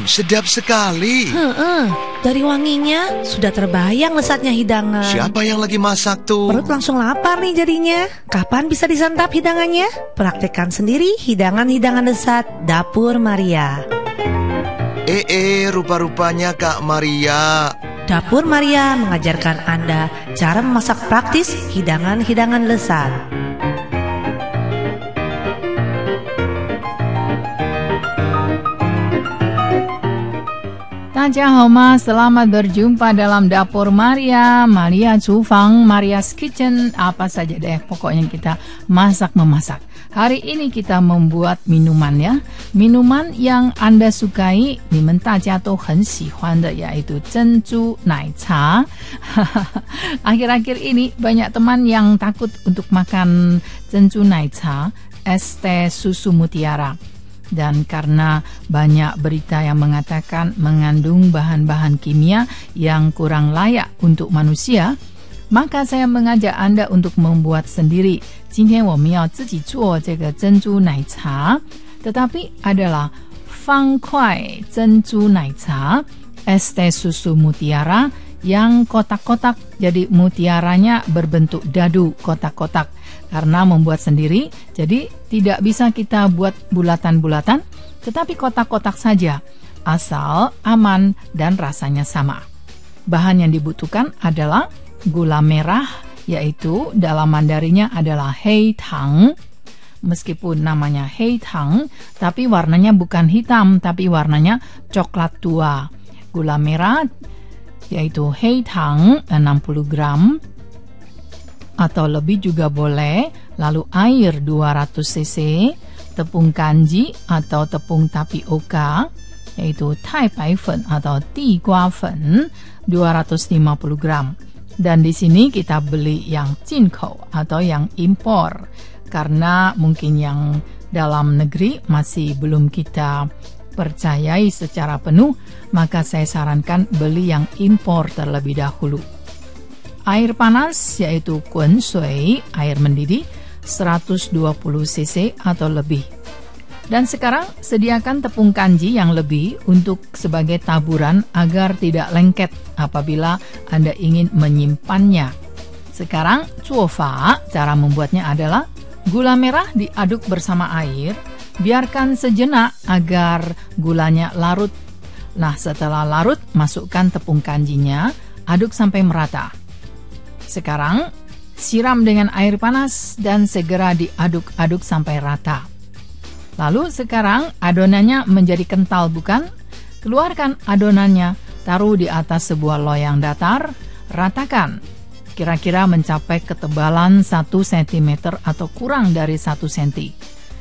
Sedap sekali. Dari wanginya sudah terbayang lezatnya hidangan. Siapa yang lagi masak tuh? Perut langsung lapar nih jadinya. Kapan bisa disantap hidangannya? Praktekkan sendiri hidangan-hidangan lezat Dapur Maria. Rupa-rupanya Kak Maria. Dapur Maria mengajarkan Anda cara memasak praktis hidangan-hidangan lezat. Dajiahou, selamat berjumpa dalam Dapur Maria, Maria Cufang, Maria's Kitchen, apa saja deh, pokoknya kita masak-memasak. Hari ini kita membuat minuman ya, minuman yang Anda sukai, 你们大家都很喜欢的, yaitu 珍珠奶茶. Akhir-akhir ini banyak teman yang takut untuk makan 珍珠奶茶, es teh susu mutiara. Dan karena banyak berita yang mengatakan mengandung bahan-bahan kimia yang kurang layak untuk manusia, maka saya mengajak Anda untuk membuat sendiri. 今天我们要自己做这个珍珠奶茶, tetapi adalah 方块珍珠奶茶, es teh susu mutiara yang kotak-kotak, jadi mutiaranya berbentuk dadu kotak-kotak. Karena membuat sendiri, jadi tidak bisa kita buat bulatan-bulatan, tetapi kotak-kotak saja, asal aman dan rasanya sama. Bahan yang dibutuhkan adalah gula merah, yaitu dalam Mandarinnya adalah hei tang. Meskipun namanya hei tang, tapi warnanya bukan hitam, tapi warnanya coklat tua. Gula merah, yaitu hei tang 60 gram, atau lebih juga boleh, lalu air 200 cc, tepung kanji atau tepung tapioka, yaitu tai pai fen atau ti gua fen 250 gram. Dan di sini kita beli yang jinkou atau yang impor, karena mungkin yang dalam negeri masih belum kita percayai secara penuh, maka saya sarankan beli yang impor terlebih dahulu. Air panas, yaitu kun sui, air mendidih 120 cc atau lebih. Dan sekarang sediakan tepung kanji yang lebih untuk sebagai taburan agar tidak lengket apabila Anda ingin menyimpannya. Sekarang cuofa, cara membuatnya adalah gula merah diaduk bersama air, biarkan sejenak agar gulanya larut. Nah, setelah larut, masukkan tepung kanjinya, aduk sampai merata. Sekarang, siram dengan air panas dan segera diaduk-aduk sampai rata. Lalu sekarang adonannya menjadi kental, bukan? Keluarkan adonannya, taruh di atas sebuah loyang datar, ratakan. Kira-kira mencapai ketebalan 1 cm atau kurang dari 1 cm.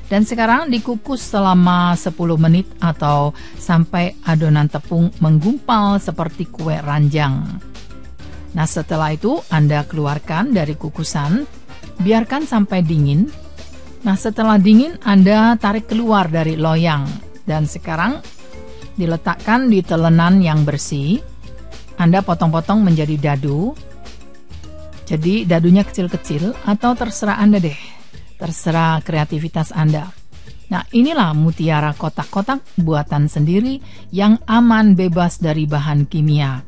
Dan sekarang dikukus selama 10 menit atau sampai adonan tepung menggumpal seperti kue ranjang. Nah, setelah itu Anda keluarkan dari kukusan, biarkan sampai dingin. Nah, setelah dingin Anda tarik keluar dari loyang. Dan sekarang diletakkan di telenan yang bersih. Anda potong-potong menjadi dadu. Jadi dadunya kecil-kecil atau terserah Anda deh. Terserah kreativitas Anda. Nah, inilah mutiara kotak-kotak buatan sendiri yang aman bebas dari bahan kimia.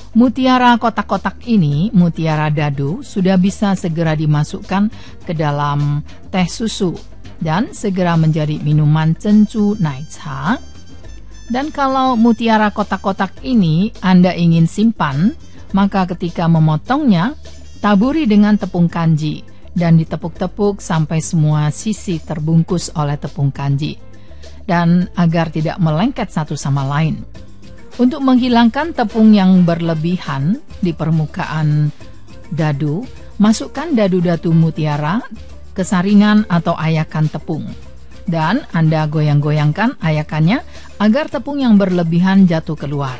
Mutiara kotak-kotak ini, mutiara dadu, sudah bisa segera dimasukkan ke dalam teh susu dan segera menjadi minuman zhenju nai cha. Dan kalau mutiara kotak-kotak ini Anda ingin simpan, maka ketika memotongnya, taburi dengan tepung kanji dan ditepuk-tepuk sampai semua sisi terbungkus oleh tepung kanji. Dan agar tidak melengket satu sama lain. Untuk menghilangkan tepung yang berlebihan di permukaan dadu, masukkan dadu-dadu mutiara ke saringan atau ayakan tepung. Dan Anda goyang-goyangkan ayakannya agar tepung yang berlebihan jatuh keluar.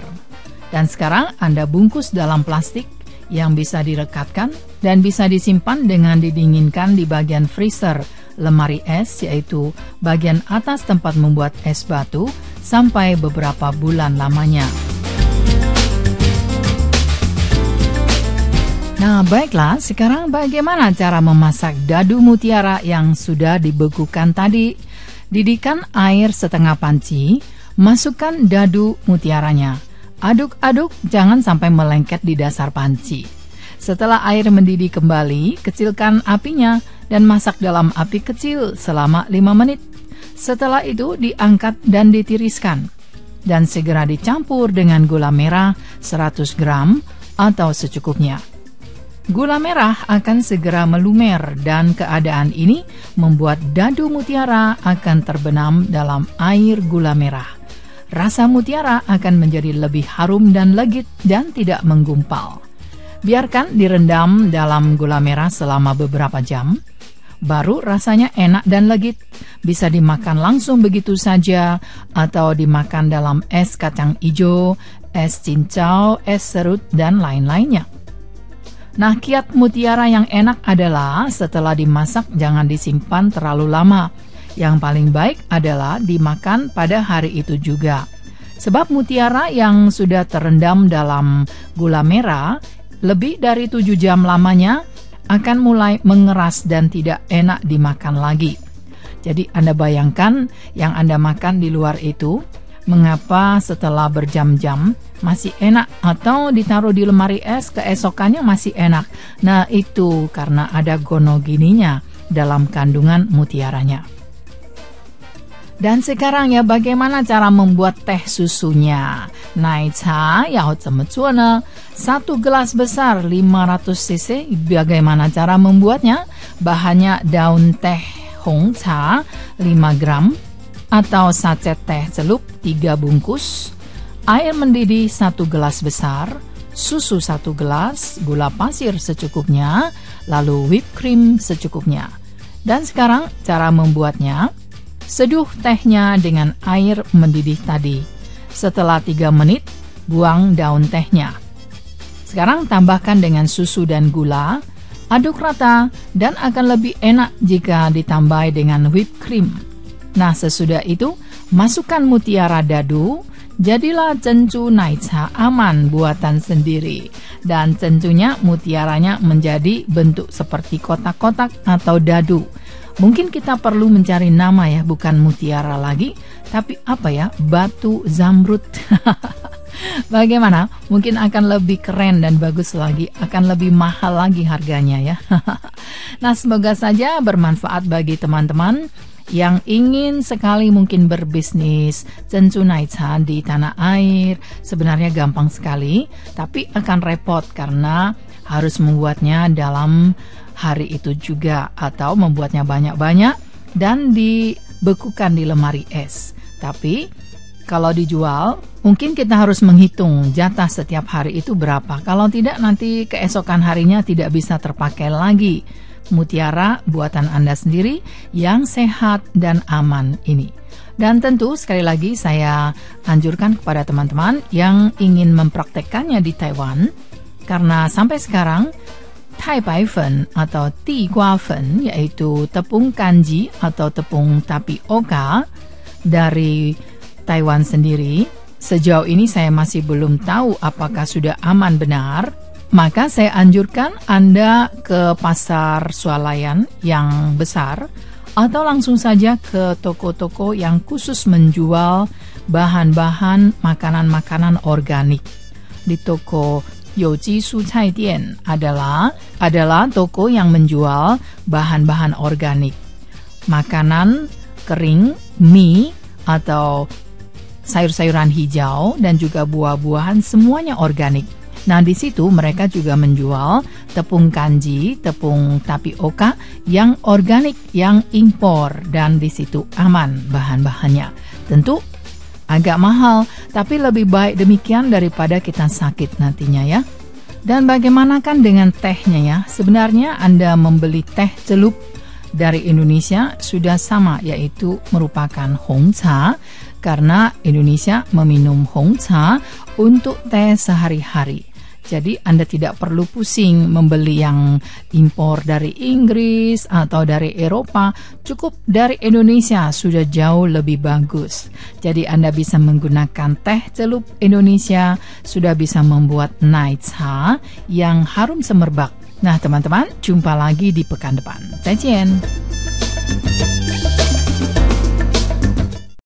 Dan sekarang Anda bungkus dalam plastik yang bisa direkatkan dan bisa disimpan dengan didinginkan di bagian freezer lemari es, yaitu bagian atas tempat membuat es batu, sampai beberapa bulan lamanya. Nah, baiklah, sekarang bagaimana cara memasak dadu mutiara yang sudah dibekukan tadi? Didihkan air setengah panci, Masukkan dadu mutiaranya. Aduk-aduk, jangan sampai melengket di dasar panci. Setelah air mendidih kembali, kecilkan apinya dan masak dalam api kecil selama 5 menit. Setelah itu diangkat dan ditiriskan. Dan segera dicampur dengan gula merah 100 gram atau secukupnya. Gula merah akan segera melumer dan keadaan ini membuat dadu mutiara akan terbenam dalam air gula merah. Rasa mutiara akan menjadi lebih harum dan legit dan tidak menggumpal. Biarkan direndam dalam gula merah selama beberapa jam. Baru rasanya enak dan legit. Bisa dimakan langsung begitu saja atau dimakan dalam es kacang ijo, es cincau, es serut, dan lain-lainnya. Nah, kiat mutiara yang enak adalah setelah dimasak jangan disimpan terlalu lama. Yang paling baik adalah dimakan pada hari itu juga. Sebab mutiara yang sudah terendam dalam gula merah lebih dari 7 jam lamanya akan mulai mengeras dan tidak enak dimakan lagi. Jadi Anda bayangkan yang Anda makan di luar itu, mengapa setelah berjam-jam masih enak atau ditaruh di lemari es keesokannya masih enak. Nah, itu karena ada gonogininya dalam kandungan mutiaranya. Dan sekarang ya, bagaimana cara membuat teh susunya? Naicha yao zeme zuo ne? 1 gelas besar 500 cc. Bagaimana cara membuatnya? Bahannya daun teh hongcha 5 gram atau sachet teh celup 3 bungkus, air mendidih 1 gelas besar, susu 1 gelas, gula pasir secukupnya, lalu whipped cream secukupnya. Dan sekarang cara membuatnya. Seduh tehnya dengan air mendidih tadi. Setelah 3 menit, buang daun tehnya. Sekarang tambahkan dengan susu dan gula, aduk rata dan akan lebih enak jika ditambah dengan whipped cream. Nah, sesudah itu, masukkan mutiara dadu, jadilah cencu naicha aman buatan sendiri. Dan cencunya mutiaranya menjadi bentuk seperti kotak-kotak atau dadu. Mungkin kita perlu mencari nama ya, bukan mutiara lagi, tapi apa ya, batu zamrud. Bagaimana? Mungkin akan lebih keren dan bagus lagi, akan lebih mahal lagi harganya ya. Nah, semoga saja bermanfaat bagi teman-teman yang ingin sekali mungkin berbisnis cencu naicha di tanah air. Sebenarnya gampang sekali, tapi akan repot karena harus membuatnya dalam hari itu juga atau membuatnya banyak-banyak dan dibekukan di lemari es. Tapi kalau dijual, mungkin kita harus menghitung jatah setiap hari itu berapa. Kalau tidak, nanti keesokan harinya tidak bisa terpakai lagi. Mutiara buatan Anda sendiri yang sehat dan aman ini. Dan tentu sekali lagi saya anjurkan kepada teman-teman yang ingin mempraktekkannya di Taiwan, karena sampai sekarang Tai Bai Fen atau Ti Gua Fen, yaitu tepung kanji atau tepung tapioka dari Taiwan sendiri, sejauh ini saya masih belum tahu apakah sudah aman benar. Maka saya anjurkan Anda ke pasar swalayan yang besar atau langsung saja ke toko-toko yang khusus menjual bahan-bahan makanan-makanan organik. Di toko Youji Su Cai Dian adalah toko yang menjual bahan-bahan organik. Makanan kering, mie atau sayur-sayuran hijau dan juga buah-buahan semuanya organik. Nah, di situ mereka juga menjual tepung kanji, tepung tapioka yang organik, yang impor, dan di situ aman bahan-bahannya. Tentu agak mahal, tapi lebih baik demikian daripada kita sakit nantinya ya. Dan bagaimana kan dengan tehnya ya? Sebenarnya Anda membeli teh celup dari Indonesia sudah sama, yaitu merupakan hongcha, karena Indonesia meminum hongcha untuk teh sehari-hari. Jadi Anda tidak perlu pusing membeli yang impor dari Inggris atau dari Eropa. Cukup dari Indonesia sudah jauh lebih bagus. Jadi Anda bisa menggunakan teh celup Indonesia, sudah bisa membuat naicha yang harum semerbak. Nah teman-teman, jumpa lagi di pekan depan. Zaijian.